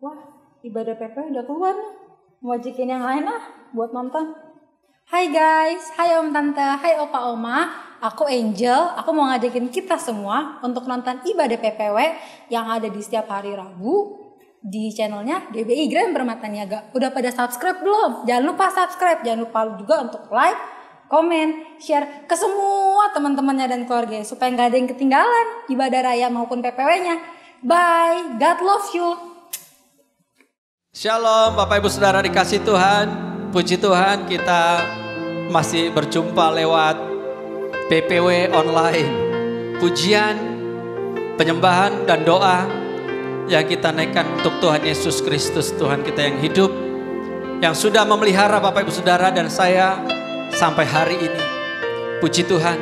Wah, ibadah PP udah keluar nih. Mau ajakin yang lain buat nonton. Hai guys, hai om tante, hai opa oma. Aku Angel, aku mau ngajakin kita semua untuk nonton ibadah PPW yang ada di setiap hari Rabu di channelnya DBI Grand Permata Niaga. Udah pada subscribe belum? Jangan lupa subscribe, jangan lupa juga untuk like, komen, share ke semua teman-temannya dan keluarganya supaya nggak ada yang ketinggalan ibadah raya maupun PPW-nya. Bye, God loves you. Shalom Bapak Ibu Saudara dikasih Tuhan. Puji Tuhan kita masih berjumpa lewat PPW online. Pujian, penyembahan dan doa yang kita naikkan untuk Tuhan Yesus Kristus, Tuhan kita yang hidup, yang sudah memelihara Bapak Ibu Saudara dan saya sampai hari ini. Puji Tuhan.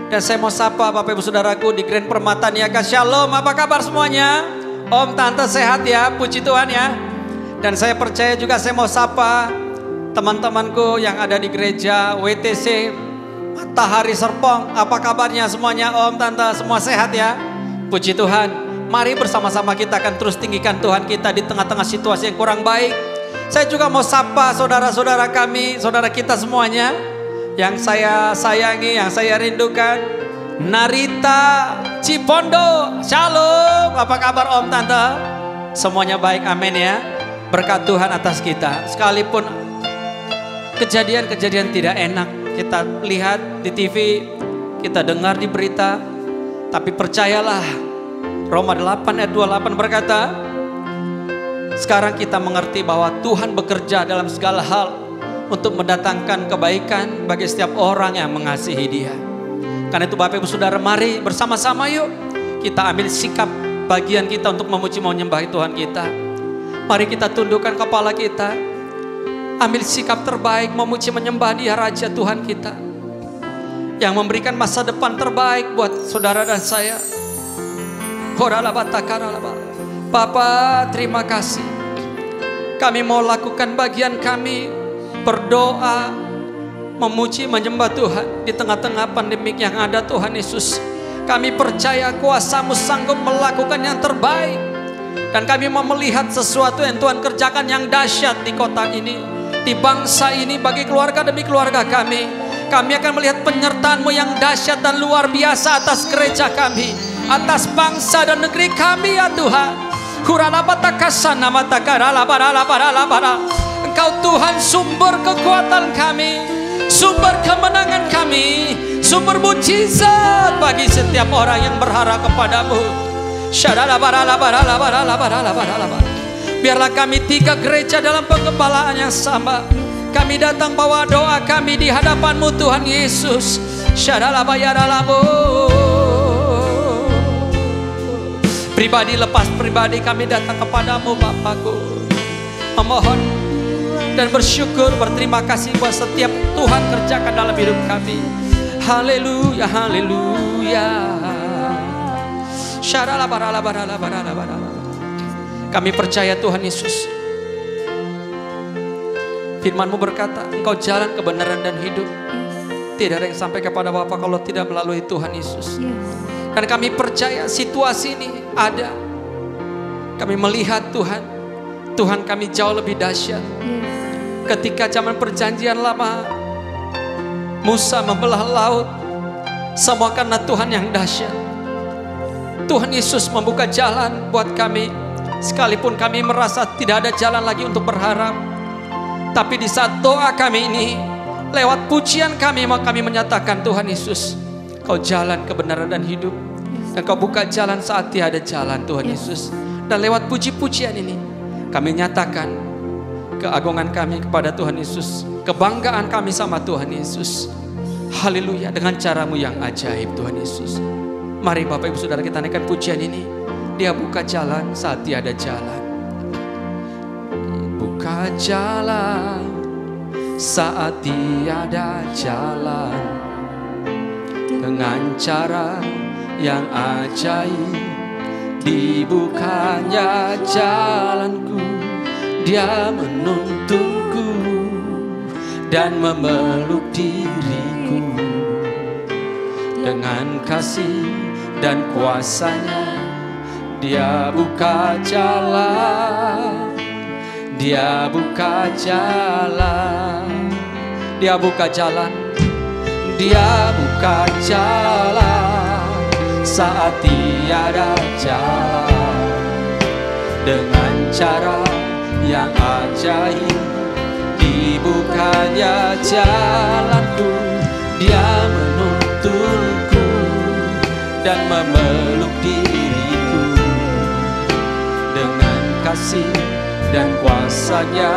Dan saya mau sapa Bapak Ibu Saudaraku di Grand Permata Niaga. Shalom, apa kabar semuanya? Om, tante sehat ya? Puji Tuhan ya. Dan saya percaya juga saya mau sapa teman-temanku yang ada di gereja WTC Matahari Serpong. Apa kabarnya semuanya om, tante, semua sehat ya? Puji Tuhan. Mari bersama-sama kita akan terus tinggikan Tuhan kita di tengah-tengah situasi yang kurang baik. Saya juga mau sapa saudara-saudara kami, saudara kita semuanya yang saya sayangi, yang saya rindukan. Narita Cipondo, shalom. Apa kabar om, tante? Semuanya baik, amin ya. Berkat Tuhan atas kita. Sekalipun kejadian-kejadian tidak enak kita lihat di TV, kita dengar di berita, tapi percayalah, Roma 8 ayat 28 berkata, sekarang kita mengerti bahwa Tuhan bekerja dalam segala hal untuk mendatangkan kebaikan bagi setiap orang yang mengasihi Dia. Karena itu Bapak Ibu Saudara, mari bersama-sama yuk kita ambil sikap bagian kita untuk memuji menyembah Tuhan kita. Mari kita tundukkan kepala kita, ambil sikap terbaik memuji menyembah Dia, Raja Tuhan kita, yang memberikan masa depan terbaik buat saudara dan saya. Bapa, terima kasih. Kami mau lakukan bagian kami, berdoa, memuji menyembah Tuhan di tengah-tengah pandemik yang ada Tuhan Yesus. Kami percaya kuasa-Mu sanggup melakukan yang terbaik. Dan kami mau melihat sesuatu yang Tuhan kerjakan yang dahsyat di kota ini, di bangsa ini, bagi keluarga demi keluarga kami. Kami akan melihat penyertaan-Mu yang dahsyat dan luar biasa atas gereja kami, atas bangsa dan negeri kami ya Tuhan. Engkau Tuhan sumber kekuatan kami, sumber kemenangan kami, sumber mujizat bagi setiap orang yang berharap kepadamu. Biarlah kami 3 gereja dalam pengembalaan yang sama. Kami datang bawa doa kami di hadapan-Mu Tuhan Yesus. Pribadi lepas pribadi kami datang kepadamu Bapakku, memohon dan bersyukur, berterima kasih buat setiap Tuhan kerjakan dalam hidup kami. Haleluya, haleluya. Kami percaya Tuhan Yesus, firman-Mu berkata, Engkau jalan kebenaran dan hidup. Tidak ada yang sampai kepada Bapa kalau tidak melalui Tuhan Yesus. Dan kami percaya situasi ini ada. Kami melihat Tuhan, Tuhan kami jauh lebih dahsyat. Ketika zaman perjanjian lama, Musa membelah laut, semua karena Tuhan yang dahsyat. Tuhan Yesus membuka jalan buat kami, sekalipun kami merasa tidak ada jalan lagi untuk berharap. Tapi di saat doa kami ini, lewat pujian kami, maka kami menyatakan Tuhan Yesus, Kau jalan kebenaran dan hidup, dan Kau buka jalan saat tiada jalan Tuhan Yesus. Dan lewat puji-pujian ini, kami nyatakan keagungan kami kepada Tuhan Yesus, kebanggaan kami sama Tuhan Yesus. Haleluya, dengan cara-Mu yang ajaib Tuhan Yesus. Mari Bapak Ibu Saudara kita naikkan pujian ini. Dia buka jalan saat tiada jalan. Buka jalan saat tiada jalan, dengan cara yang ajaib dibukanya jalanku. Dia menuntunku dan memeluk diriku dengan kasih dan kuasanya. Dia buka jalan Dia buka jalan, Dia buka jalan, Dia buka jalan saat tiada jalan. Dengan cara yang ajaib dibukanya jalanku. Dia menuntunku dan memeluk diriku. Dengan kasih dan kuasanya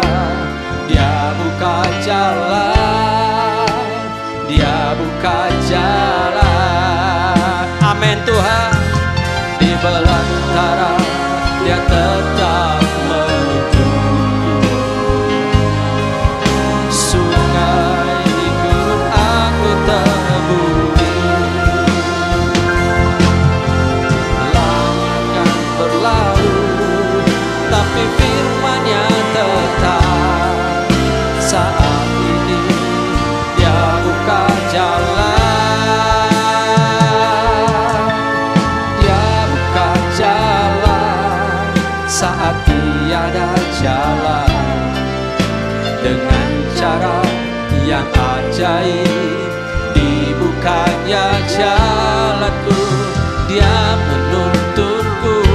Dia buka jalan, Dia buka jalan. Amin Tuhan. Di belantara Dia tetap menuntunku. Sungai di gurun aku temui, langit kan berlalu, tapi firman-Nya tetap. Saat ini Dia buka jalan, Dia buka jalan saat tiada jalan. Dengan cara yang ajaib dibukanya jalanku. Dia menuntunku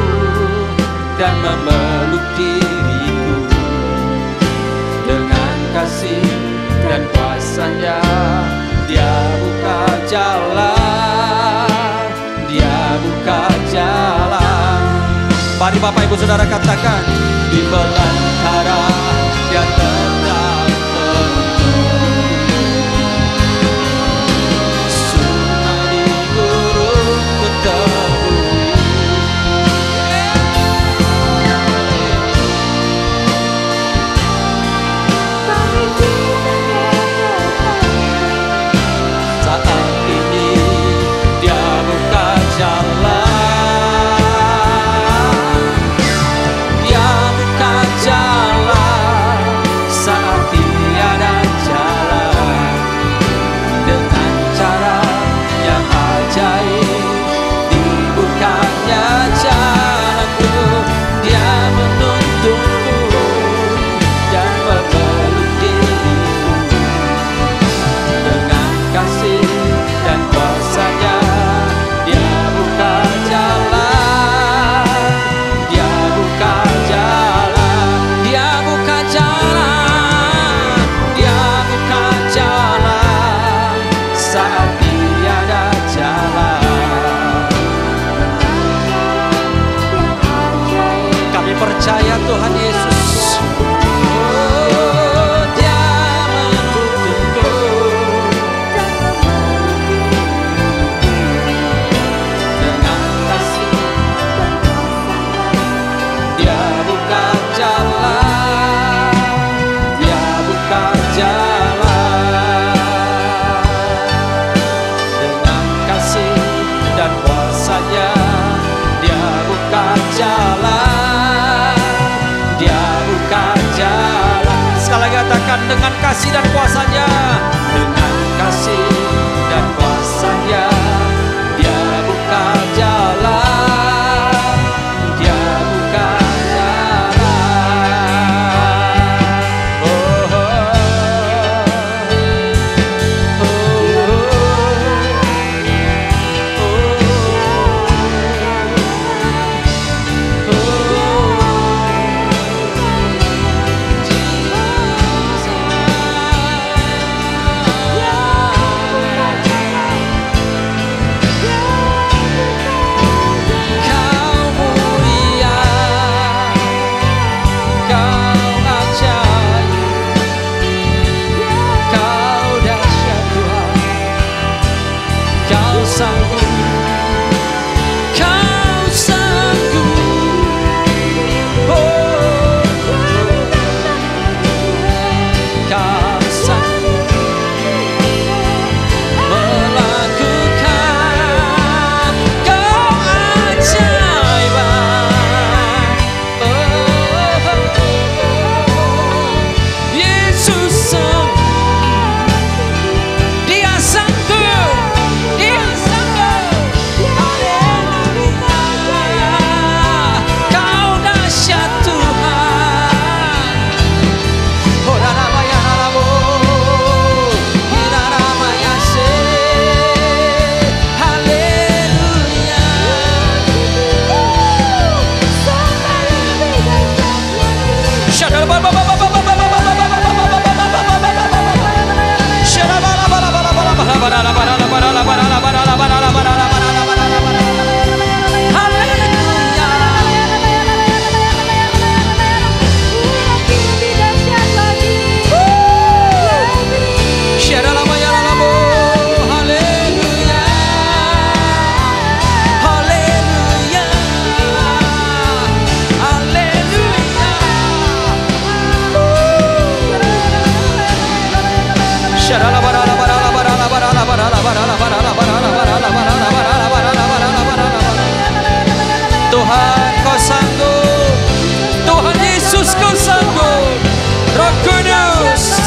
dan memeluk diriku. Dengan kasih dan kuasanya Dia buka jalan, Dia buka jalan. Mari Bapak Ibu Saudara katakan, di belantara Dia tetap menuntunku. Sungai di gurun ku temui, saat ini Dia buka jalan, Dia buka jalan saat tiada jalan. Dengan cara yang ajaib dibukanya jalanku. Dia menuntunku dan memeluk diriku. Dengan kasih dan kuasanya Dia buka jalan, Dia buka jalan, Dia buka jalan, Dia buka jalan saat tiada jalan. Kami percaya Tuhan Yesus. Oh, Dia menuntunku dengan kasih. Dia buka jalan, Dia buka jalan. Dengan kasih dan kuasanya Dia buka jalan, Dia buka jalan. Sekali lagi katakan, dengan kasih dan kuasanya. Dengan kasih dan kuasanya Dia buka jalan, Dia buka jalan. Oh, oh, Tuhan kau sanggup, Tuhan Yesus kau sanggup, Roh Kudus,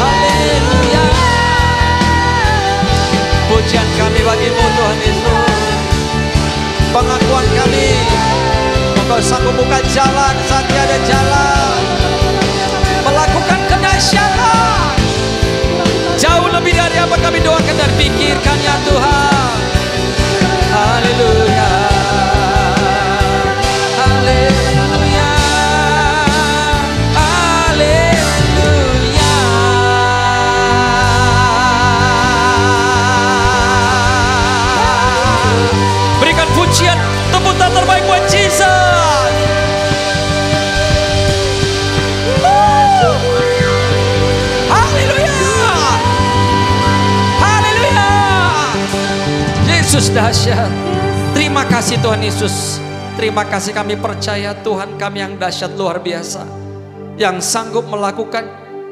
haleluya. Pujian kami bagimu Tuhan Yesus, pengakuan kami, Engkau sanggup buka jalan saat tiada jalan, melakukan kedahsyatan jauh lebih dari apa kami doakan dan pikirkan ya Tuhan. Haleluya, haleluya, haleluya. Berikan pujian, tepuk tangan terbaik buat Jesus. Haleluya, haleluya. Yesus dahsyat. Terima kasih Tuhan Yesus. Terima kasih, kami percaya Tuhan kami yang dahsyat luar biasa, yang sanggup melakukan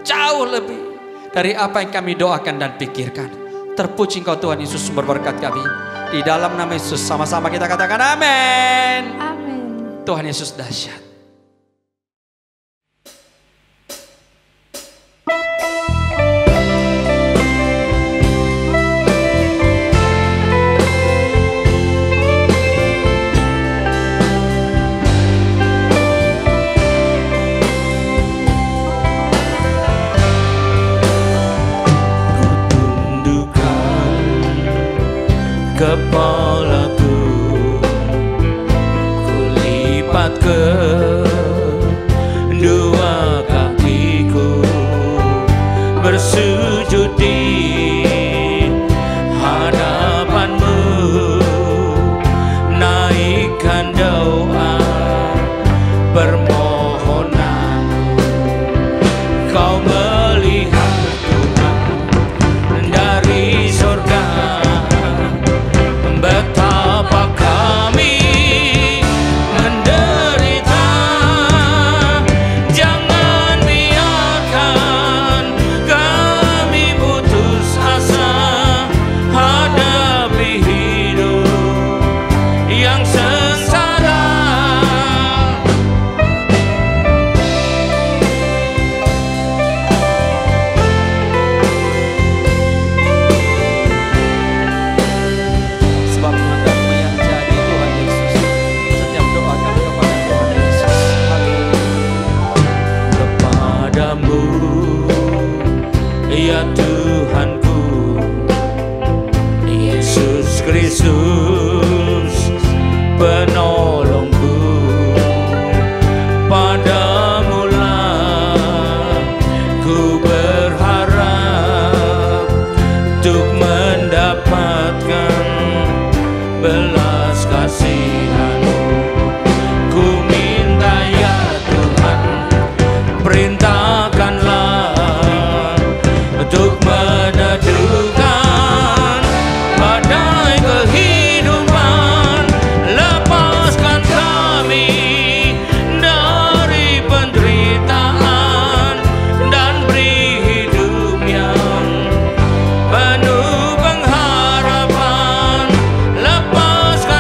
jauh lebih dari apa yang kami doakan dan pikirkan. Terpuji Engkau Tuhan Yesus, sumber berkat kami. Di dalam nama Yesus sama-sama kita katakan amin. Amin. Tuhan Yesus dahsyat. Kepalaku kulipat kedua kakiku, bersujud di hadapanmu, naikkan doa permohonanku. Kau melihat Tuhan dari surga, betapa kami menderita. Jangan biarkan kami putus asa hadapi hidup yang sengsara. Sebab kehendak-Mu yang jadi Tuhan Yesus. Setiap doa kami kepada Tuhan Yesus. Kepadamu ya Tuhanku, Yesus Kristus penolongku, padamulah ku berharap untuk mendapatkan belas kasihan-Mu. Ku minta ya Tuhan, perintahkanlah untuk meneduhkan badai kehidupan. Lepaskan kami dari penderitaan dan beri hidup yang penuh pengharapan. Lepaskan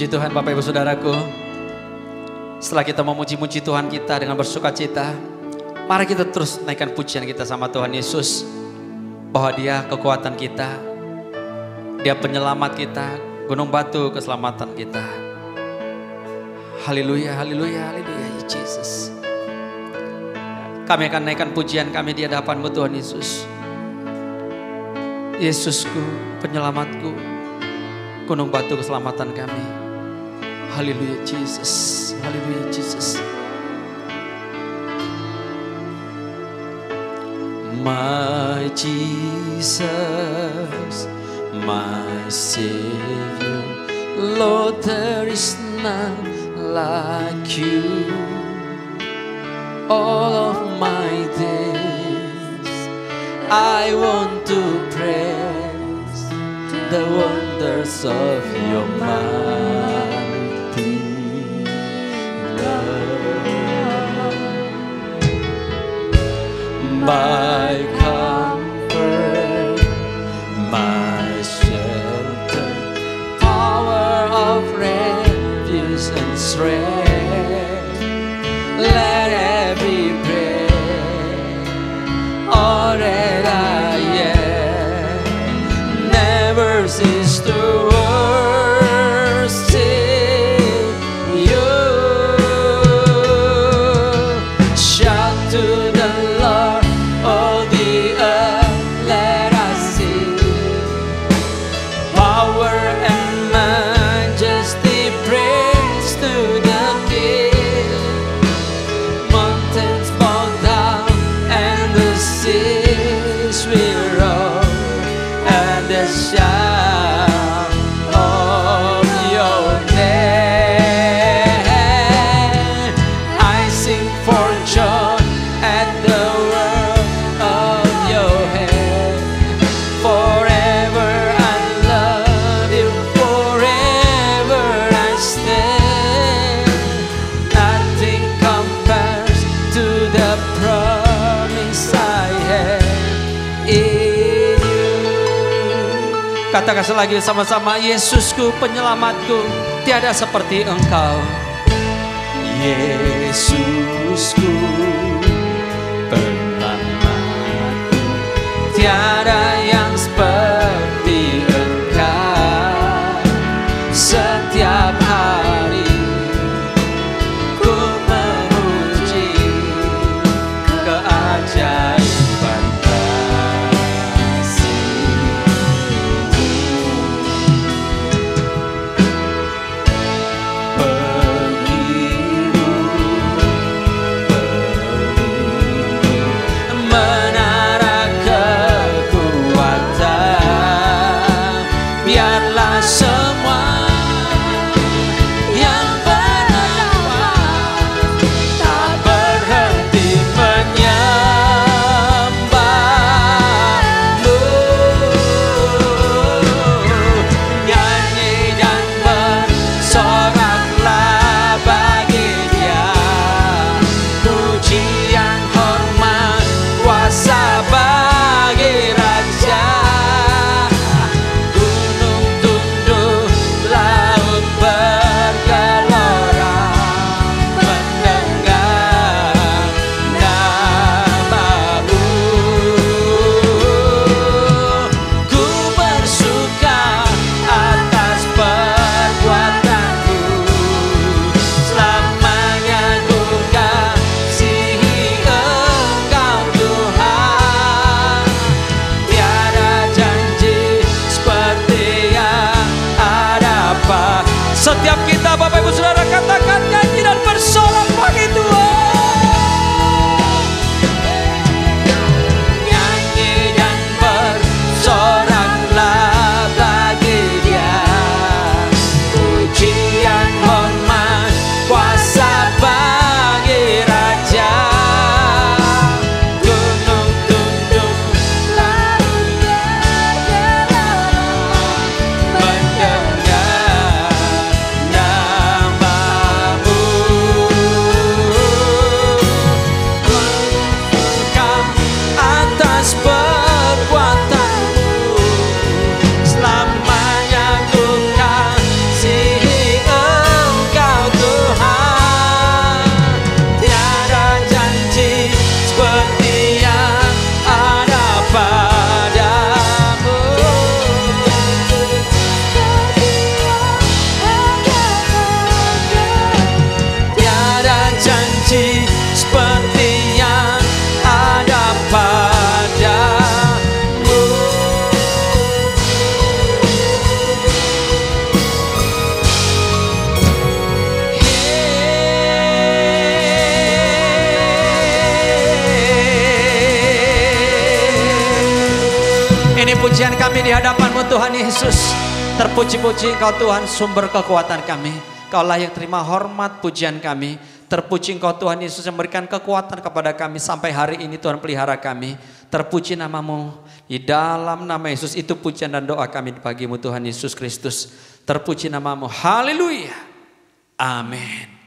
Puji Tuhan Bapak Ibu Saudaraku. Setelah kita memuji-muji Tuhan kita dengan bersuka cita, mari kita terus naikkan pujian kita sama Tuhan Yesus. Bahwa Dia kekuatan kita, Dia penyelamat kita, gunung batu keselamatan kita. Haleluya, haleluya, haleluya, Yesus. Kami akan naikkan pujian kami di hadapan-Mu Tuhan Yesus. Yesusku, penyelamatku, gunung batu keselamatan kami. Haleluya, Jesus. Haleluya, Jesus. My Jesus, my Savior, Lord, there is none like you. All of my days I want to praise the wonders of your mighty love. My comfort, my shelter, tower of refuge and strength. Let every prayer, all that I am, never cease to worship you. Shout to the Lord, all the earth, let us sing. Power and majesty, praise to the King. Mountains bow down and the seas will roar at the shout of your name. I sing for joy at the work of your hand. Forever I love you, forever I stand. Nothing compares to the promise I have in you. Katakan selagi sama-sama, Yesusku, penyelamatku, tiada seperti Engkau. Yesusku, penyelamatku, tiada yang seperti Engkau. Setiap hari ku memuji keajaiban kasih-Mu. Menara kekuatanku, pujian kami di hadapan-Mu Tuhan Yesus. Terpuji-puji Engkau Tuhan, sumber kekuatan kami. Kaulah yang terima hormat pujian kami. Terpuji Engkau Tuhan Yesus yang memberikan kekuatan kepada kami sampai hari ini Tuhan, pelihara kami. Terpuji nama-Mu. Di dalam nama Yesus itu pujian dan doa kami bagi-Mu Tuhan Yesus Kristus. Terpuji nama-Mu. Haleluya. Amin.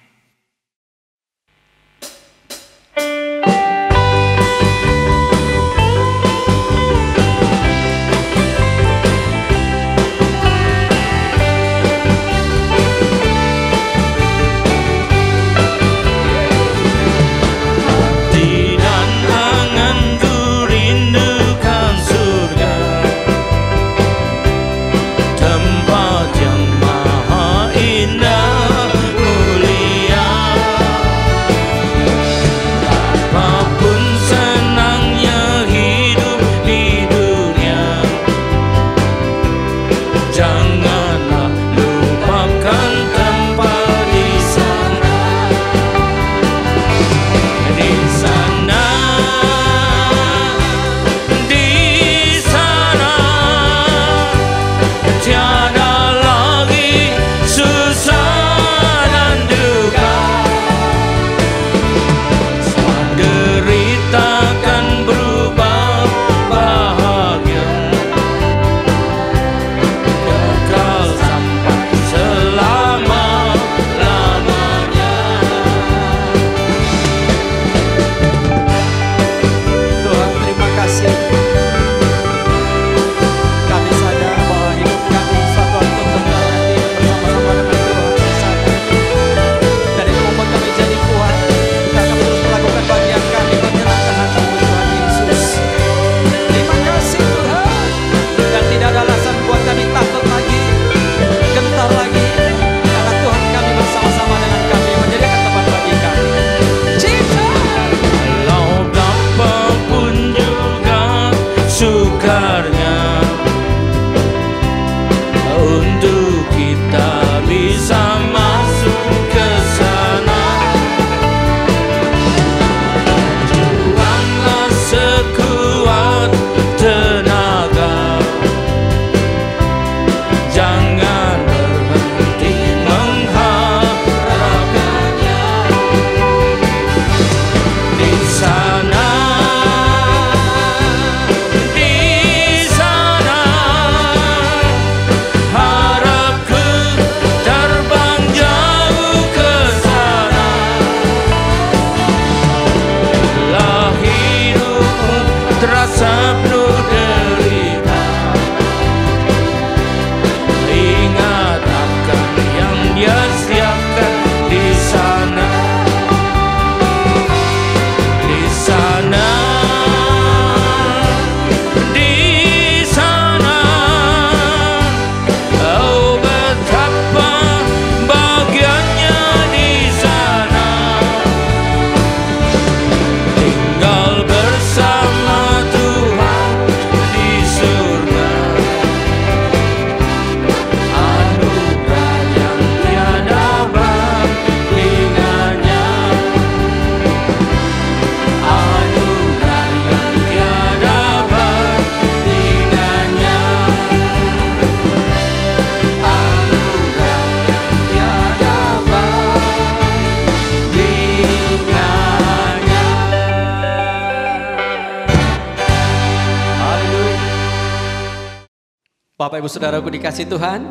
Bapak Ibu Saudaraku dikasih Tuhan,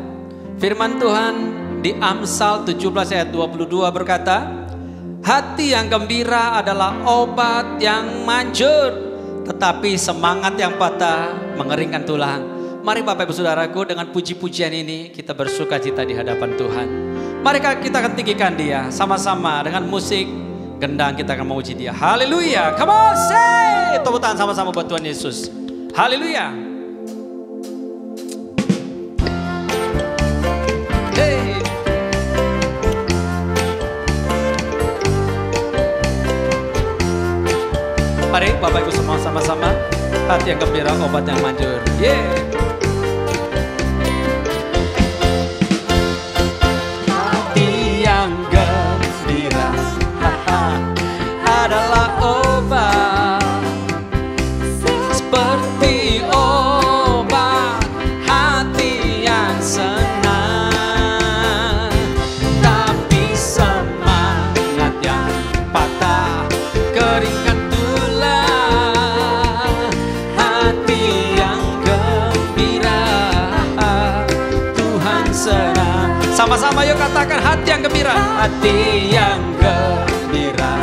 firman Tuhan di Amsal 17 ayat 22 berkata, hati yang gembira adalah obat yang manjur, tetapi semangat yang patah mengeringkan tulang. Mari Bapak Ibu Saudaraku, dengan puji-pujian ini kita bersuka cita di hadapan Tuhan. Mari kita akan tinggikan Dia sama-sama dengan musik gendang, kita akan memuji Dia. Haleluya. Come on, say. Tepuk tangan sama-sama buat Tuhan Yesus. Haleluya. Mari Bapak Ibu semua sama-sama, hati yang gembira obat yang manjur. Hati yang gembira adalah obat, seperti obat sama-sama yuk katakan hati yang gembira. Hati yang gembira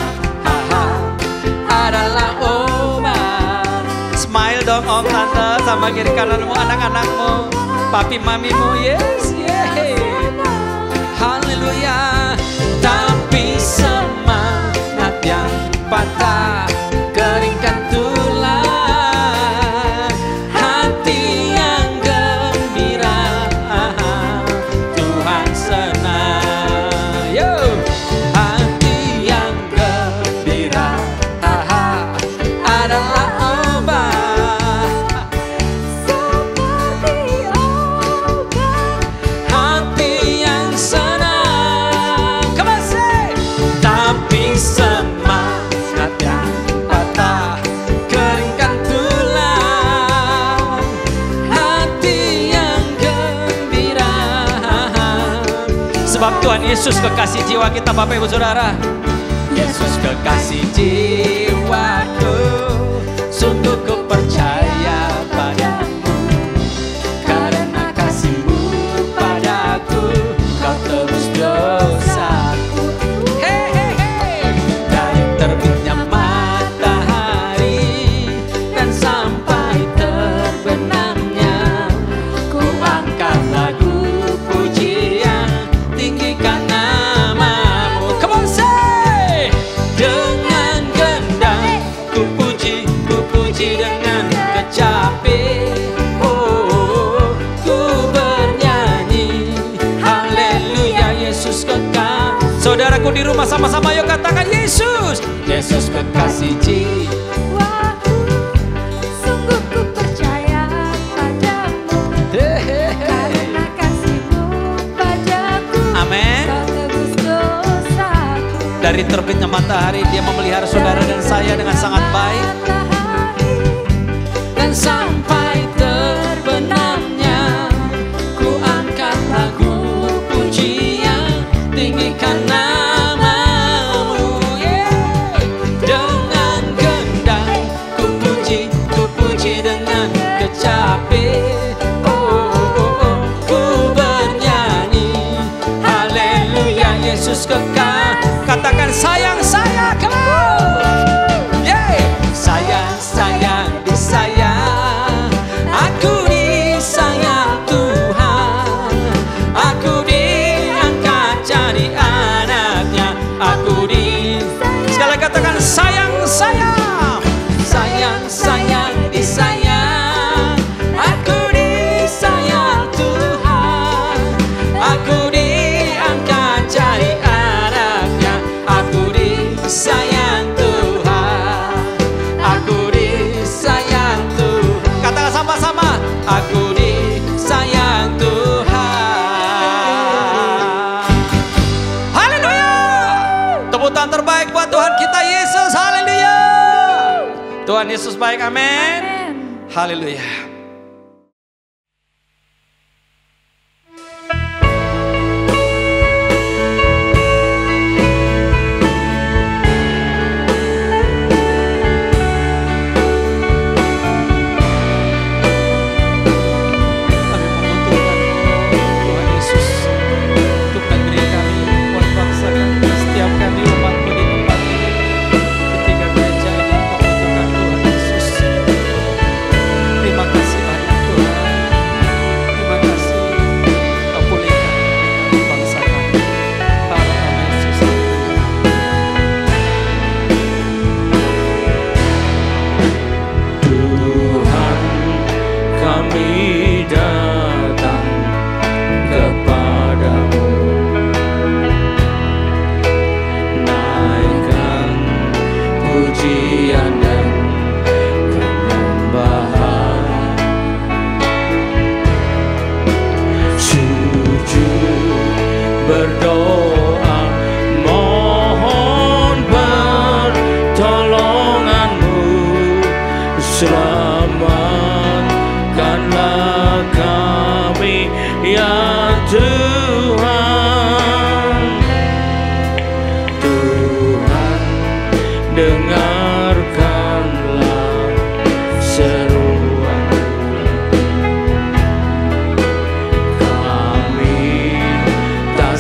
adalah obat. Smile dong om tante sama kiri kananmu, anak-anakmu, papi mamimu. Yes, yeah. Haleluya. Tapi semangat yang patah keringkan tulang. Hati yang gembira Tuhan senang. Yo. Hati yang gembira adalah obat. Seperti obat. Hati yang senang. Come on, say. Tapi semangat yang patah keringkan tulang. Hati yang gembira. Sebab Tuhan Yesus kekasih jiwa kita, Bapak Ibu Saudara. Yesus kekasih jiwaku, sungguh ku percaya padamu. Karena kasih-Mu padaku, Kau tebus dosaku. Hey, hey, hey. Dari terbitnya matahari dan sampai terbenamnya, ku angkat lagu pujian, tinggikan namamu. Come on, say. Dengan gendang ku puji dengan kecapi. Oh, ku bernyanyi haleluya, Yesus kekal. Saudaraku di rumah sama-sama yuk katakan Yesus. Yesus kekasih Jiwaku, sungguh ku percaya padamu. Karena kasih-Mu padaku, Amin. Kau tebus dosaku. Dari terbitnya matahari dia memelihara saudara dan saya dengan sangat baik. Dan sampai terbenamnya, ku angkat lagu pujian, tinggikan namamu. Yeah. Dengan gendang ku puji dengan kecapi. Oh, oh, oh, ku bernyanyi haleluya, Yesus kekal. Katakan sayang saya, come on. Yeah. Sayang, sayang, disayang. Aku disayang Tuhan. Aku diangkat jadi anaknya. Sekali lagi katakan sayang, sayang. Sayang, sayang, disayang. Aku disayang Tuhan. Aku diangkat jadi anaknya. Aku disayang Tuhan. Aku disayang Tuhan. Katakan sama-sama. Aku disayang Tuhan. Haleluya. Tepuk tangan terbaik buat Tuhan kita Yesus. Haleluya. Tuhan Yesus baik. Amin. Haleluya. Kami membutuhkan Tuhan Yesus untuk negeri kami, buat bangsa kami, setiap kami umat-Mu di tempat ini. Ketika gereja ini membutuhkan Tuhan Yesus. Terima kasih banyak Tuhan. Terima kasih Kau pulihkan bangsa kami. Dalam nama Yesus. Tuhan, kami datang kepadamu, naikkan pujian dan penyembahan, sujud berdoa, mohon pertolongan-Mu. Selamatkanlah kami ya Tuhan. Tuhan, dengarkanlah seruan kami, tak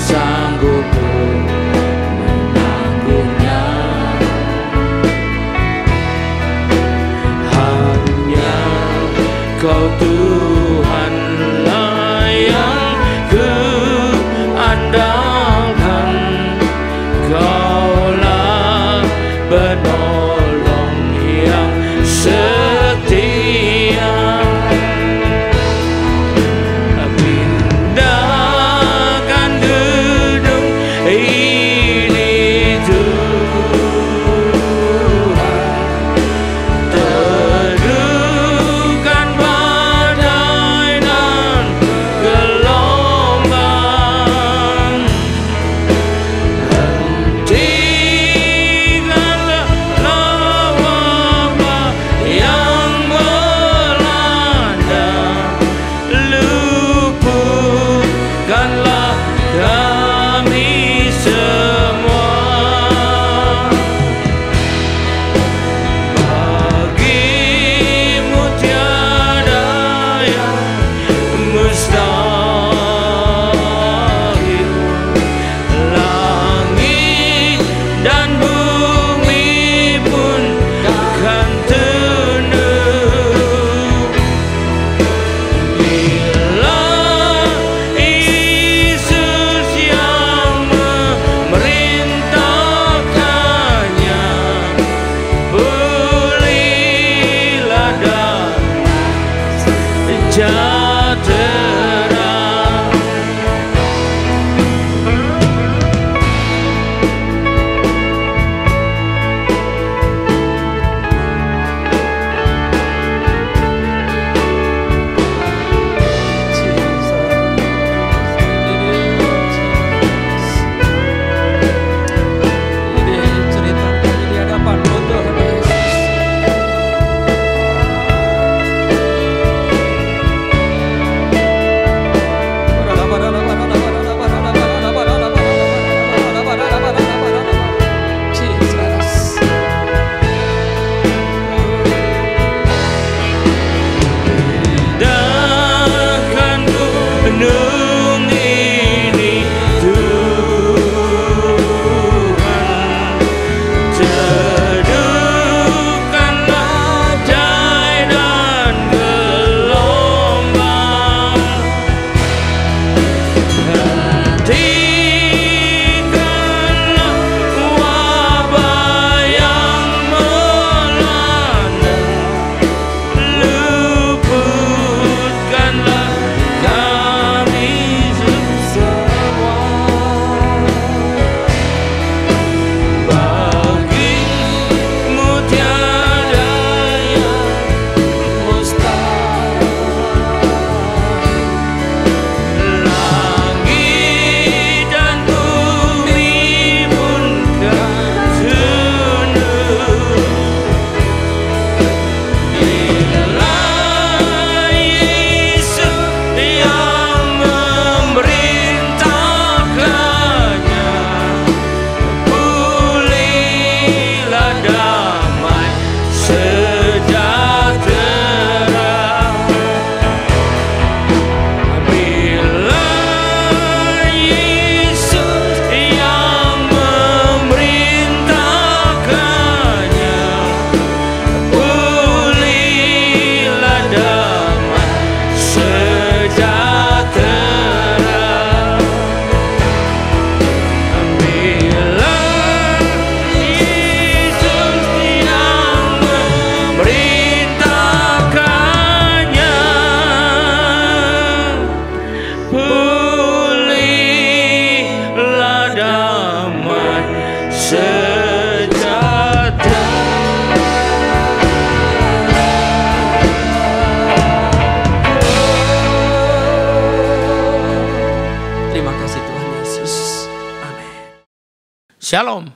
Shalom.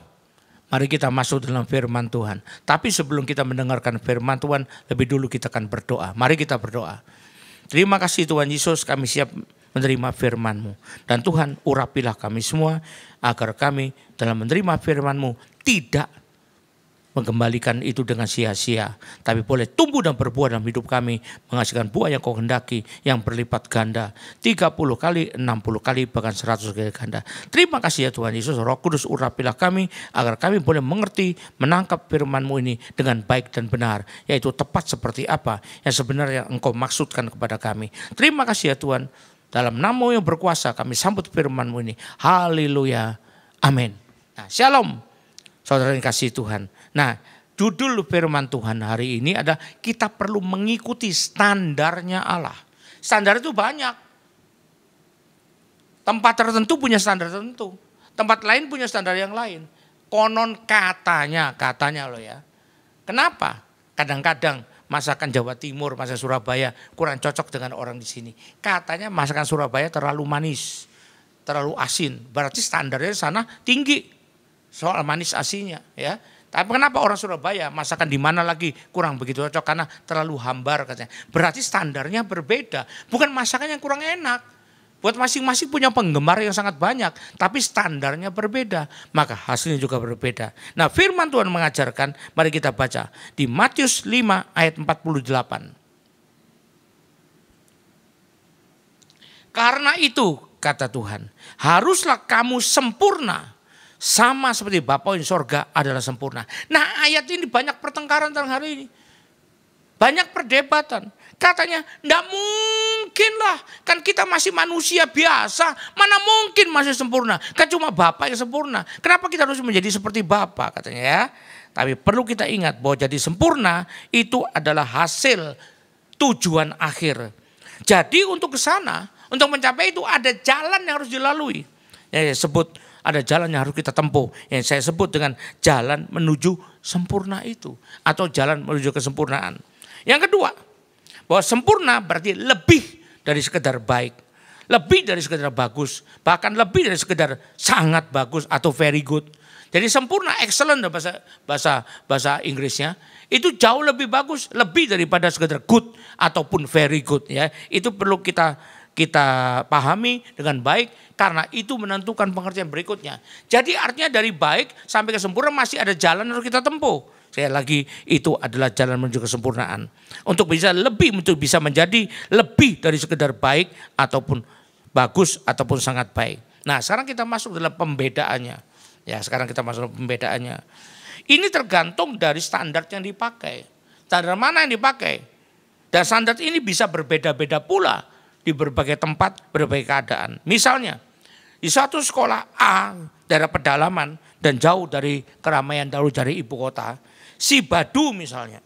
Mari kita masuk dalam firman Tuhan. Tapi sebelum kita mendengarkan firman Tuhan, lebih dulu kita akan berdoa. Mari kita berdoa. Terima kasih Tuhan Yesus, kami siap menerima firman-Mu. Dan Tuhan, urapilah kami semua agar kami dalam menerima firman-Mu tidak mengembalikan itu dengan sia-sia, tapi boleh tumbuh dan berbuah dalam hidup kami, menghasilkan buah yang Kau hendaki, yang berlipat ganda, 30 kali, 60 kali, bahkan 100 kali ganda. Terima kasih ya Tuhan Yesus. Roh Kudus, urapilah kami agar kami boleh mengerti, menangkap firman-Mu ini dengan baik dan benar, yaitu tepat seperti apa yang sebenarnya Engkau maksudkan kepada kami. Terima kasih ya Tuhan. Dalam nama-Mu yang berkuasa kami sambut firman-Mu ini. Haleluya. Amin. Nah, shalom. Saudara yang kasih Tuhan. Nah, judul firman Tuhan hari ini adalah kita perlu mengikuti standarnya Allah. Standar itu banyak. Tempat tertentu punya standar tertentu. Tempat lain punya standar yang lain. Konon katanya loh ya. Kenapa? Kadang-kadang masakan Jawa Timur, masakan Surabaya kurang cocok dengan orang di sini. Katanya masakan Surabaya terlalu manis, terlalu asin. Berarti standarnya di sana tinggi soal manis asinnya ya. Tapi kenapa orang Surabaya masakan di mana lagi kurang begitu cocok karena terlalu hambar katanya. Berarti standarnya berbeda. Bukan masakan yang kurang enak. Buat masing-masing punya penggemar yang sangat banyak. Tapi standarnya berbeda. Maka hasilnya juga berbeda. Nah firman Tuhan mengajarkan, mari kita baca. Di Matius 5 ayat 48. Karena itu kata Tuhan, haruslah kamu sempurna. Sama seperti Bapa di sorga adalah sempurna. Nah ayat ini banyak pertengkaran tentang hari ini. Banyak perdebatan. Katanya enggak mungkin lah. Kan kita masih manusia biasa. Mana mungkin masih sempurna. Kan cuma Bapa yang sempurna. Kenapa kita harus menjadi seperti Bapa katanya ya. Tapi perlu kita ingat bahwa jadi sempurna itu adalah hasil tujuan akhir. Jadi untuk ke sana, untuk mencapai itu ada jalan yang harus dilalui. Ya, sebut ada jalan yang harus kita tempuh. Yang saya sebut dengan jalan menuju sempurna itu. Atau jalan menuju kesempurnaan. Yang kedua, bahwa sempurna berarti lebih dari sekedar baik. Lebih dari sekedar bagus. Bahkan lebih dari sekedar sangat bagus atau very good. Jadi sempurna, excellent bahasa Inggrisnya. Itu jauh lebih bagus. Lebih daripada sekedar good ataupun very good. Ya. Itu perlu kita pahami dengan baik. Karena itu menentukan pengertian berikutnya. Jadi artinya dari baik sampai kesempurnaan masih ada jalan yang harus kita tempuh. Sekali lagi itu adalah jalan menuju kesempurnaan. Untuk bisa menjadi lebih dari sekedar baik ataupun bagus ataupun sangat baik. Nah sekarang kita masuk dalam pembedaannya. Ya sekarang kita masuk dalam pembedaannya. Ini tergantung dari standar yang dipakai. Standar mana yang dipakai? Dan standar ini bisa berbeda-beda pula. Di berbagai tempat, berbagai keadaan. Misalnya, di suatu sekolah A, daerah pedalaman, dan jauh dari keramaian, jauh dari ibu kota, si Badu misalnya,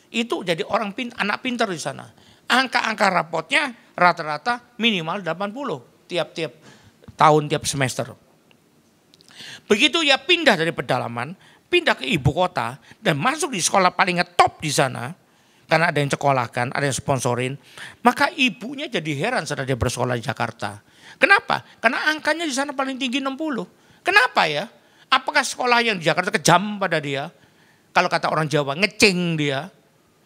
itu jadi anak pintar di sana. Angka-angka rapotnya rata-rata minimal 80 tiap tahun, tiap semester. Begitu ya pindah dari pedalaman, pindah ke ibu kota, dan masuk di sekolah paling top di sana, karena ada yang sekolahkan, ada yang sponsorin. Maka ibunya jadi heran saat dia bersekolah di Jakarta. Kenapa? Karena angkanya di sana paling tinggi 60. Kenapa ya? Apakah sekolah yang di Jakarta kejam pada dia? Kalau kata orang Jawa ngeceng dia.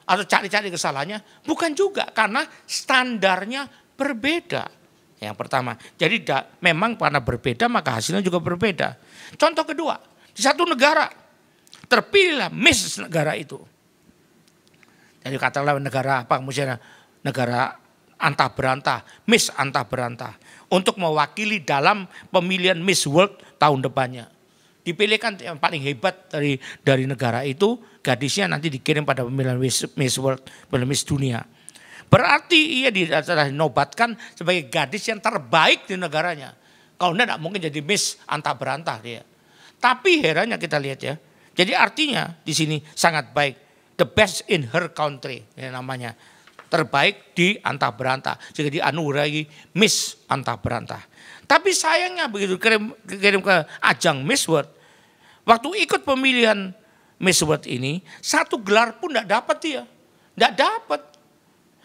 Atau cari-cari kesalahannya? Bukan juga, karena standarnya berbeda. Yang pertama, jadi memang karena berbeda maka hasilnya juga berbeda. Contoh kedua, di satu negara terpilihlah Miss negara itu. Jadi katakanlah negara apa, misalnya negara antah berantah, Miss antah berantah. Untuk mewakili dalam pemilihan Miss World tahun depannya. Dipilihkan yang paling hebat dari negara itu, gadisnya nanti dikirim pada pemilihan Miss World, Miss Dunia. Berarti ia dinobatkan sebagai gadis yang terbaik di negaranya. Kalau tidak mungkin jadi Miss antah berantah dia. Tapi herannya kita lihat ya. Jadi artinya di sini sangat baik. The best in her country, ya namanya. Terbaik di antah berantah. Jadi dianugerahi Miss antah berantah. Tapi sayangnya begitu kirim ke ajang Miss World. Waktu ikut pemilihan Miss World ini, satu gelar pun tidak dapat dia. Tidak dapat.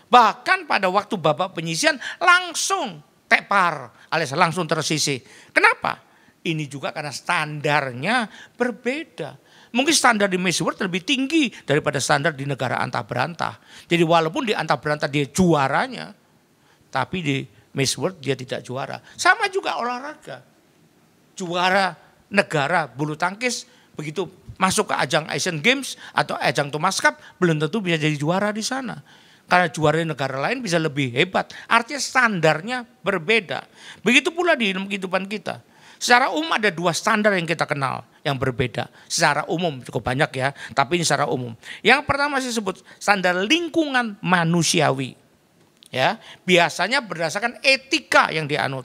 Bahkan pada waktu babak penyisihan langsung tepar alias langsung tersisih. Kenapa? Ini juga karena standarnya berbeda. Mungkin standar di Miss World lebih tinggi daripada standar di negara antah berantah. Jadi walaupun di antah berantah dia juaranya, tapi di Miss World dia tidak juara. Sama juga olahraga. Juara negara bulu tangkis begitu masuk ke ajang Asian Games atau ajang Thomas Cup belum tentu bisa jadi juara di sana. Karena juara negara lain bisa lebih hebat. Artinya standarnya berbeda. Begitu pula di dalam kehidupan kita. Secara umum ada 2 standar yang kita kenal yang berbeda. Secara umum cukup banyak ya, tapi ini secara umum. Yang pertama saya sebut standar lingkungan manusiawi. Ya, biasanya berdasarkan etika yang dianut,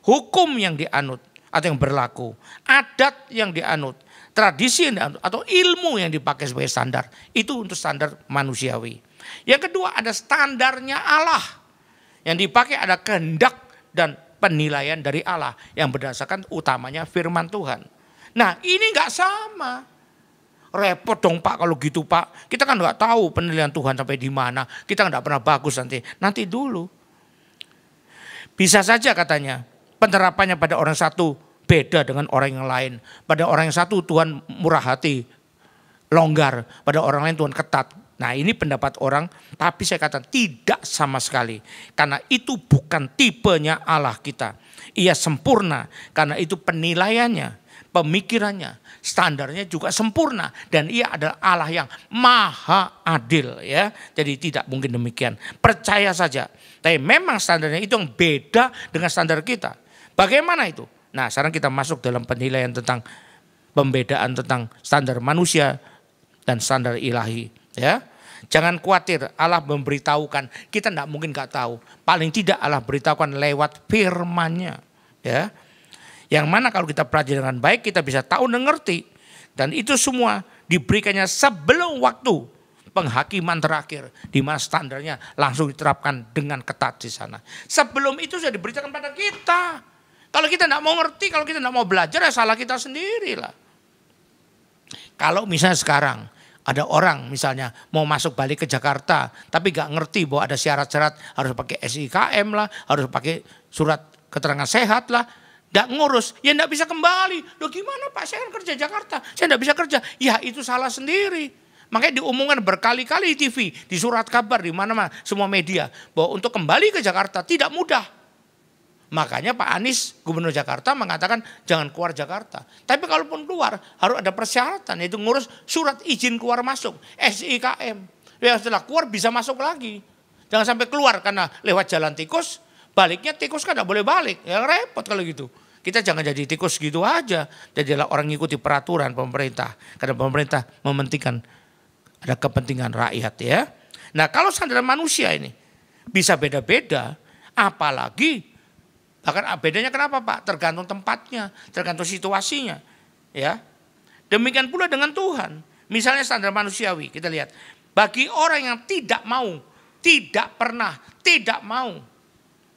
hukum yang dianut atau yang berlaku, adat yang dianut, tradisi yang dianut atau ilmu yang dipakai sebagai standar. Itu untuk standar manusiawi. Yang kedua ada standarnya Allah. Yang dipakai ada kehendak dan penilaian dari Allah yang berdasarkan utamanya firman Tuhan. Nah ini nggak sama. Repot dong Pak kalau gitu Pak. Kita kan nggak tahu penilaian Tuhan sampai di mana. Kita nggak pernah bagus nanti. Nanti dulu. Bisa saja katanya penerapannya pada orang satu beda dengan orang yang lain. Pada orang yang satu Tuhan murah hati, longgar. Pada orang lain Tuhan ketat. Nah ini pendapat orang, tapi saya katakan tidak sama sekali. Karena itu bukan tipenya Allah kita. Ia sempurna, karena itu penilaiannya, pemikirannya, standarnya juga sempurna. Dan ia adalah Allah yang maha adil ya. Jadi tidak mungkin demikian. Percaya saja. Tapi memang standarnya itu yang beda dengan standar kita. Bagaimana itu? Nah sekarang kita masuk dalam penilaian tentang pembedaan tentang standar manusia dan standar ilahi. Ya, jangan khawatir Allah memberitahukan, kita tidak mungkin nggak tahu. Paling tidak Allah beritahukan lewat firman-Nya. Ya, yang mana kalau kita pelajari dengan baik kita bisa tahu dan ngerti. Dan itu semua diberikannya sebelum waktu penghakiman terakhir, di mana standarnya langsung diterapkan dengan ketat di sana. Sebelum itu sudah diberitakan pada kita. Kalau kita tidak mau ngerti, kalau kita tidak mau belajar, ya salah kita sendiri lah. Kalau misalnya sekarang ada orang misalnya mau masuk balik ke Jakarta, tapi gak ngerti bahwa ada syarat-syarat harus pakai SIKM lah, harus pakai surat keterangan sehat lah, gak ngurus, ya gak bisa kembali. Loh gimana Pak, saya kan kerja Jakarta, saya gak bisa kerja. Ya itu salah sendiri. Makanya diumumkan berkali-kali di TV, di surat kabar, di mana-mana, semua media, bahwa untuk kembali ke Jakarta tidak mudah. Makanya Pak Anies, Gubernur Jakarta mengatakan jangan keluar Jakarta. Tapi kalaupun keluar harus ada persyaratan, yaitu ngurus surat izin keluar masuk, SIKM. Ya setelah keluar bisa masuk lagi. Jangan sampai keluar karena lewat jalan tikus, baliknya tikus kan tidak boleh balik. Ya repot kalau gitu. Kita jangan jadi tikus gitu aja. Jadilah orang ngikuti peraturan pemerintah. Karena pemerintah mementingkan ada kepentingan rakyat ya. Nah kalau standar manusia ini bisa beda-beda, apalagi bahkan bedanya kenapa Pak? Tergantung tempatnya, tergantung situasinya. Ya, demikian pula dengan Tuhan. Misalnya standar manusiawi, kita lihat. Bagi orang yang tidak mau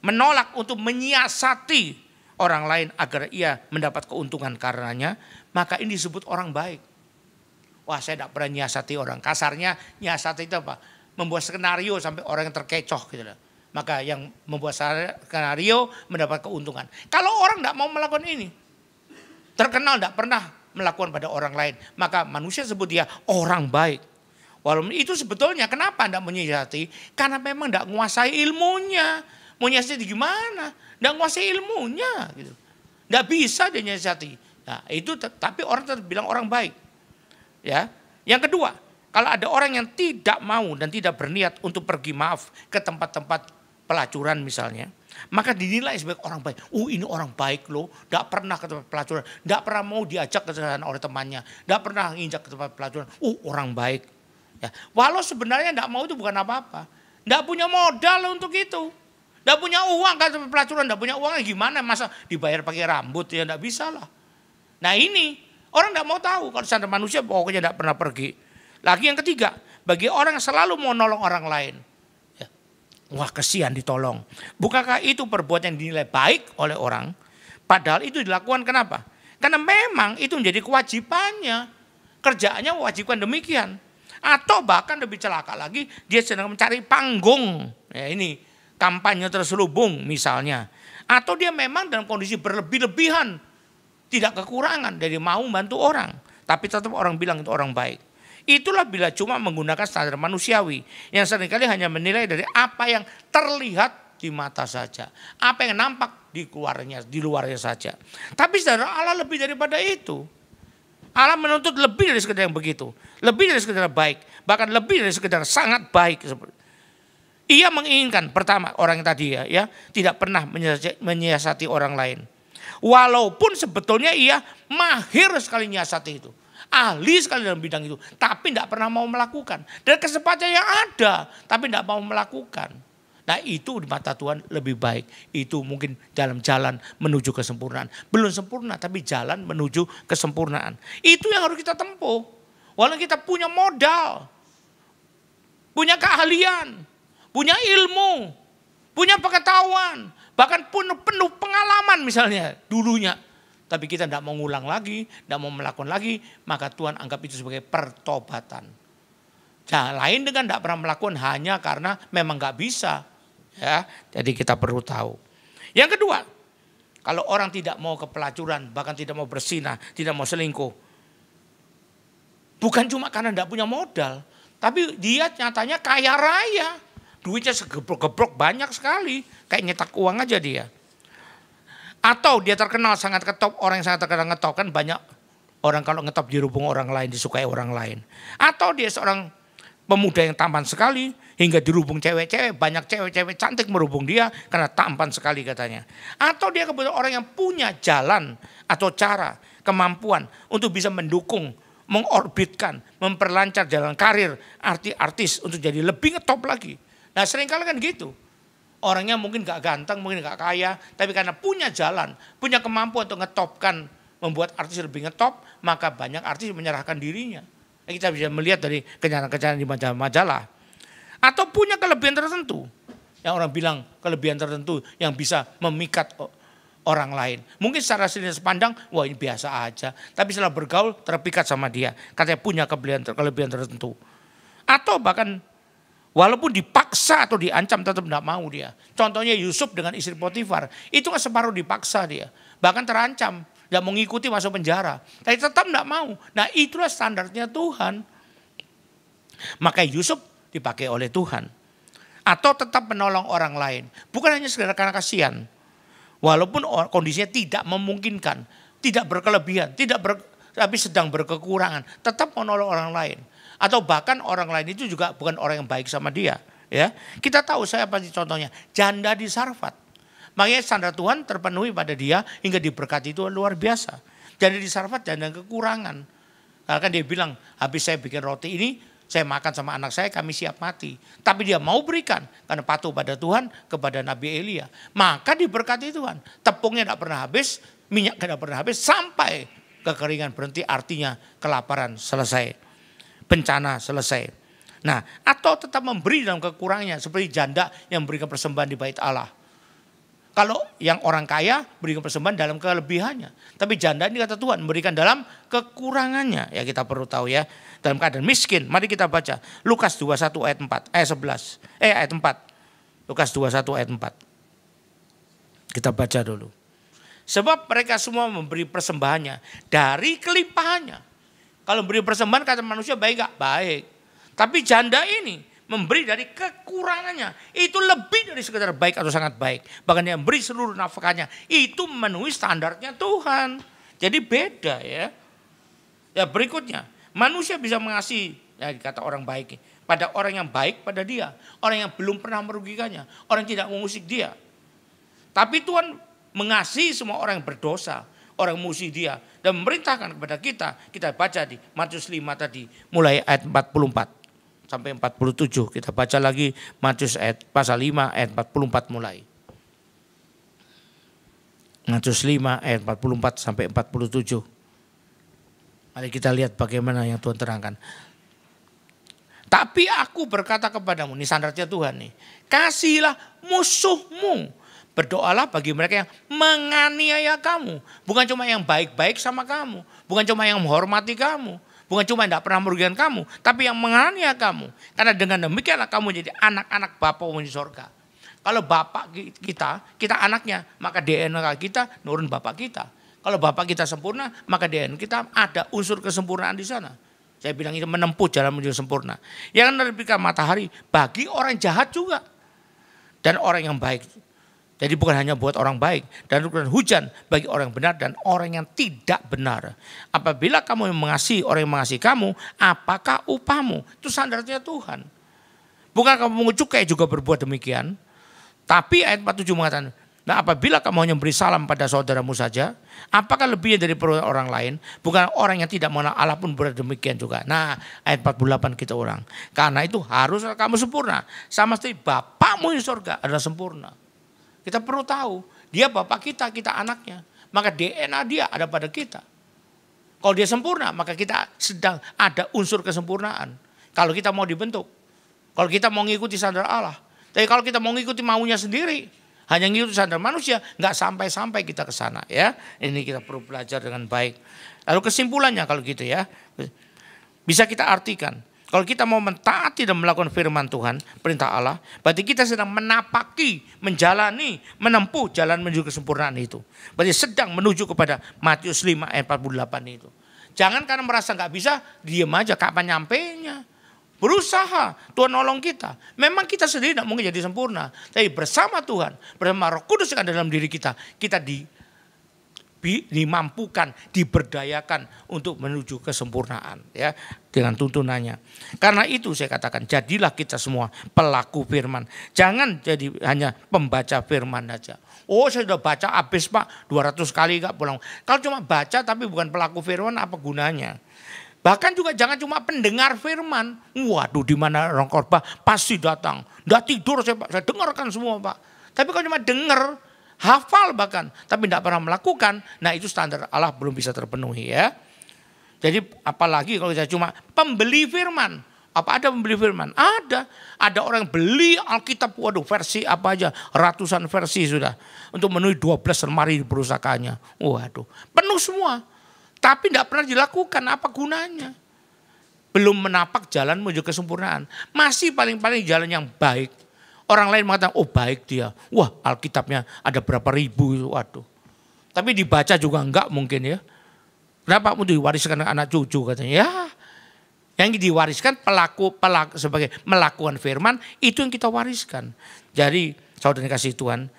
menolak untuk menyiasati orang lain agar ia mendapat keuntungan karenanya, maka ini disebut orang baik. Wah saya tidak pernah nyiasati orang. Kasarnya nyiasati itu apa? Membuat skenario sampai orang yang terkecoh gitu loh. Maka yang membuat skenario mendapat keuntungan. Kalau orang tidak mau melakukan ini, terkenal tidak pernah melakukan pada orang lain, maka manusia sebut dia orang baik. Walaupun itu sebetulnya kenapa tidak menyiasati? Karena memang tidak menguasai ilmunya. Mau nyiasati gimana? Tidak menguasai ilmunya. Gitu. Tidak bisa dia nyiasati. Nah, itu tapi orang tetap bilang orang baik. Ya, yang kedua, kalau ada orang yang tidak mau dan tidak berniat untuk pergi maaf ke tempat-tempat pelacuran misalnya, maka dinilai sebagai orang baik. Ini orang baik loh, tidak pernah ke tempat pelacuran, tidak pernah mau diajak ke sana oleh temannya, tidak pernah nginjak ke tempat pelacuran. Orang baik. Ya, walau sebenarnya tidak mau itu bukan apa-apa, tidak punya modal untuk itu, tidak punya uang ke tempat pelacuran, tidak punya uang gimana masa dibayar pakai rambut ya tidak bisa lah. Nah ini orang tidak mau tahu kalau standar manusia pokoknya tidak pernah pergi. Lagi yang ketiga, bagi orang yang selalu mau nolong orang lain. Ya. Wah kesian ditolong. Bukankah itu perbuatan yang dinilai baik oleh orang? Padahal itu dilakukan kenapa? Karena memang itu menjadi kewajibannya. Kerjaannya mewajibkan demikian. Atau bahkan lebih celaka lagi, dia sedang mencari panggung. Ya ini kampanye terselubung misalnya. Atau dia memang dalam kondisi berlebih-lebihan. tidak kekurangan dari mau membantu orang, tapi tetap orang bilang itu orang baik. Itulah bila cuma menggunakan standar manusiawi yang seringkali hanya menilai dari apa yang terlihat di mata saja, apa yang nampak di luarnya saja. Tapi saudara, Allah lebih daripada itu. Allah menuntut lebih dari sekedar yang begitu, lebih dari sekedar baik, bahkan lebih dari sekedar sangat baik. Ia menginginkan pertama orang yang tadi ya tidak pernah menyiasati orang lain. Walaupun sebetulnya ia mahir sekali menyiasati itu, ahli sekali dalam bidang itu, tapi tidak pernah mau melakukan. Dan kesempatan yang ada, tapi tidak mau melakukan. Nah itu di mata Tuhan lebih baik. Itu mungkin dalam jalan menuju kesempurnaan. Belum sempurna tapi jalan menuju kesempurnaan. Itu yang harus kita tempuh. Walaupun kita punya modal, punya keahlian, punya ilmu, punya pengetahuan, bahkan penuh pengalaman misalnya dulunya. Tapi kita tidak mau ngulang lagi, tidak mau melakukan lagi, maka Tuhan anggap itu sebagai pertobatan. Nah, lain dengan tidak pernah melakukan hanya karena memang nggak bisa. Ya, jadi kita perlu tahu. Yang kedua, kalau orang tidak mau ke pelacuran, bahkan tidak mau bersinah, tidak mau selingkuh, bukan cuma karena tidak punya modal, tapi dia nyatanya kaya raya, duitnya segebrok-gebrok banyak sekali, kayak nyetak uang aja dia. Atau dia terkenal sangat ketop, orang yang sangat terkenal ngetop, kan banyak orang kalau ngetop dirubung orang lain, disukai orang lain. Atau dia seorang pemuda yang tampan sekali, hingga dirubung cewek-cewek, banyak cewek-cewek cantik merubung dia karena tampan sekali katanya. Atau dia kebetulan orang yang punya jalan atau cara, kemampuan untuk bisa mendukung, mengorbitkan, memperlancar jalan karir artis untuk jadi lebih ngetop lagi. Nah seringkali kan gitu. Orangnya mungkin gak ganteng, mungkin gak kaya, tapi karena punya jalan, punya kemampuan untuk ngetopkan, membuat artis lebih ngetop, maka banyak artis menyerahkan dirinya. Kita bisa melihat dari kenyataan-kenyataan di majalah. Atau punya kelebihan tertentu. Yang orang bilang kelebihan tertentu yang bisa memikat orang lain. Mungkin secara sepandang, wah ini biasa aja. Tapi setelah bergaul terpikat sama dia. Katanya punya kelebihan tertentu. Atau bahkan walaupun dipaksa atau diancam tetap tidak mau dia. Contohnya Yusuf dengan istri Potifar. Itu kan separuh dipaksa dia. Bahkan terancam. Tidak mau ngikuti masuk penjara. Tapi tetap tidak mau. Nah itulah standarnya Tuhan. Maka Yusuf dipakai oleh Tuhan. Atau tetap menolong orang lain. Bukan hanya sekedar karena kasihan. Walaupun kondisinya tidak memungkinkan. Tidak berkelebihan. Tapi sedang berkekurangan. Tetap menolong orang lain. Atau bahkan orang lain itu juga bukan orang yang baik sama dia. Ya, kita tahu saya pasti contohnya. Janda di Sarfat. Makanya standar Tuhan terpenuhi pada dia hingga diberkati itu luar biasa. Janda di Sarfat janda kekurangan. Karena kan dia bilang habis saya bikin roti ini. Saya makan sama anak saya, kami siap mati. Tapi dia mau berikan karena patuh pada Tuhan, kepada Nabi Elia. Maka diberkati Tuhan. Tepungnya tidak pernah habis, minyak tidak pernah habis, sampai kekeringan berhenti, artinya kelaparan selesai. Bencana selesai. Nah, atau tetap memberi dalam kekurangannya, seperti janda yang memberikan persembahan di bait Allah. Kalau yang orang kaya berikan persembahan dalam kelebihannya. Tapi janda ini kata Tuhan memberikan dalam kekurangannya. Ya kita perlu tahu ya. Dalam keadaan miskin. Mari kita baca. Lukas 21 ayat 4. Ayat 4. Lukas 21 ayat 4. Kita baca dulu. Sebab mereka semua memberi persembahannya dari kelimpahannya. Kalau beri persembahan kata manusia baik gak? Baik. Tapi janda ini memberi dari kekurangannya. Itu lebih dari sekedar baik atau sangat baik. Bahkan dia memberi seluruh nafkahnya. Itu memenuhi standarnya Tuhan. Jadi beda ya. Ya berikutnya. Manusia bisa mengasihi. Ya kata orang baik. Pada orang yang baik pada dia. Orang yang belum pernah merugikannya. Orang yang tidak mengusik dia. Tapi Tuhan mengasihi semua orang yang berdosa. Orang yang mengusik dia. Dan memerintahkan kepada kita. Kita baca di Matius 5 tadi. Mulai ayat 44. Sampai 47 kita baca lagi Matius pasal 5 ayat 44 mulai. Matius 5 ayat 44 sampai 47. Mari kita lihat bagaimana yang Tuhan terangkan. Tapi aku berkata kepadamu, ini standarnya Tuhan nih. Kasihilah musuhmu. Berdoalah bagi mereka yang menganiaya kamu. Bukan cuma yang baik-baik sama kamu. Bukan cuma yang menghormati kamu. Bukan cuma tidak pernah merugikan kamu, tapi yang menganiaya kamu. Karena dengan demikianlah kamu jadi anak-anak Bapa di sorga. Kalau Bapak kita anaknya, maka DNA kita nurun Bapak kita. Kalau Bapa kita sempurna, maka di DNA kita ada unsur kesempurnaan di sana. Saya bilang itu menempuh jalan menuju sempurna. Yang menerbitkan matahari bagi orang jahat juga. Dan orang yang baik. Jadi bukan hanya buat orang baik. Dan hujan bagi orang benar dan orang yang tidak benar. Apabila kamu mengasihi orang yang mengasihi kamu, apakah upahmu? Itu standarnya Tuhan. Bukan kamu mengucuk kayak juga berbuat demikian. Tapi ayat 47 mengatakan, nah apabila kamu hanya beri salam pada saudaramu saja, apakah lebihnya dari orang lain? Bukan orang yang tidak mengenal Allah pun berbuat demikian juga. Nah ayat 48 kita ulang. Karena itu haruslah kamu sempurna. Sama seperti Bapakmu di surga adalah sempurna. Kita perlu tahu, dia Bapak kita, kita anaknya. Maka DNA dia ada pada kita. Kalau dia sempurna, maka kita sedang ada unsur kesempurnaan. Kalau kita mau dibentuk. Kalau kita mau mengikuti standar Allah. Tapi kalau kita mau mengikuti maunya sendiri, hanya mengikuti standar manusia, nggak sampai-sampai kita ke sana. Ya, ini kita perlu belajar dengan baik. Lalu kesimpulannya kalau gitu ya, bisa kita artikan. Kalau kita mau mentaati dan melakukan firman Tuhan, perintah Allah, berarti kita sedang menapaki, menjalani, menempuh jalan menuju kesempurnaan itu. Berarti sedang menuju kepada Matius 5 ayat 48 itu. Jangan karena merasa nggak bisa, diam aja, kapan nyampenya. Berusaha, Tuhan nolong kita. Memang kita sendiri tidak mungkin jadi sempurna. Tapi bersama Tuhan, bersama Roh Kudus yang ada dalam diri kita, kita dimampukan, diberdayakan untuk menuju kesempurnaan ya dengan tuntunannya. Karena itu saya katakan jadilah kita semua pelaku firman. Jangan jadi hanya pembaca firman saja. Oh saya sudah baca habis Pak 200 kali gak pulang. Kalau cuma baca tapi bukan pelaku firman apa gunanya? Bahkan juga jangan cuma pendengar firman. Waduh di mana orang khotbah pasti datang. Nggak tidur saya dengarkan semua Pak. Tapi kalau cuma dengar hafal bahkan, tapi tidak pernah melakukan, nah itu standar Allah belum bisa terpenuhi ya. Jadi apalagi kalau saya cuma pembeli firman. Apa ada pembeli firman? Ada orang yang beli Alkitab, waduh versi apa aja, ratusan versi sudah. Untuk memenuhi 12 lemari di perusahaannya. Waduh, penuh semua. Tapi tidak pernah dilakukan, apa gunanya? Belum menapak jalan menuju kesempurnaan. Masih paling-paling jalan yang baik. Orang lain mengatakan, oh baik dia. Wah Alkitabnya ada berapa ribu. Waduh. Tapi dibaca juga enggak mungkin ya. Kenapa mau diwariskan anak cucu katanya. Ya. Yang diwariskan pelaku sebagai melakukan firman. Itu yang kita wariskan. Jadi saudara kasih Tuhan.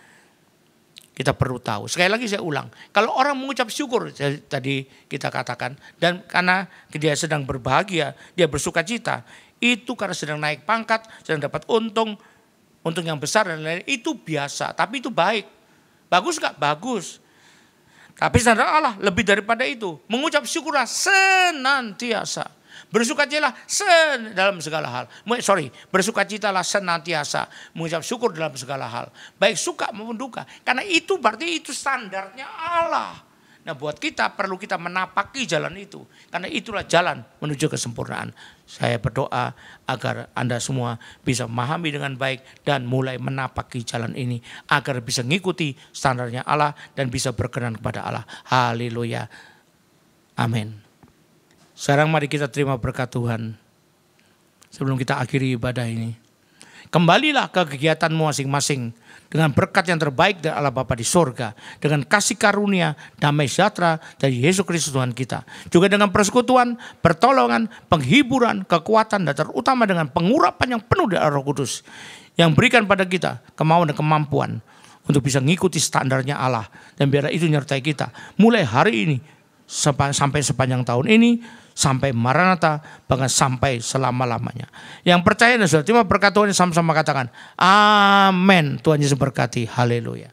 Kita perlu tahu. Sekali lagi saya ulang. Kalau orang mengucap syukur. Tadi kita katakan. Dan karena dia sedang berbahagia. Dia bersuka cita. Itu karena sedang naik pangkat. Sedang dapat untung yang besar dan lain-lain itu biasa, tapi itu baik. Bagus gak? Bagus. Tapi standar Allah lebih daripada itu. Mengucap syukurlah senantiasa. Bersukacitalah dalam segala hal. Bersukacitalah senantiasa. Mengucap syukur dalam segala hal. Baik suka maupun duka. Karena itu berarti itu standarnya Allah. Nah buat kita perlu kita menapaki jalan itu. Karena itulah jalan menuju kesempurnaan. Saya berdoa agar Anda semua bisa memahami dengan baik dan mulai menapaki jalan ini. Agar bisa mengikuti standarnya Allah dan bisa berkenan kepada Allah. Haleluya. Amin. Sekarang mari kita terima berkat Tuhan. Sebelum kita akhiri ibadah ini. Kembalilah ke kegiatanmu masing-masing. Dengan berkat yang terbaik dari Allah Bapa di sorga. Dengan kasih karunia, damai sejahtera dari Yesus Kristus Tuhan kita. Juga dengan persekutuan, pertolongan, penghiburan, kekuatan, dan terutama dengan pengurapan yang penuh dari Roh Kudus. Yang berikan pada kita kemauan dan kemampuan untuk bisa mengikuti standarnya Allah. Dan biarlah itu menyertai kita. Mulai hari ini, sampai sepanjang tahun ini, sampai Maranatha, bahkan sampai selama-lamanya. Yang percaya dan sudah terima berkat Tuhan sama-sama katakan, amin. Tuhan Yesus berkati, haleluya.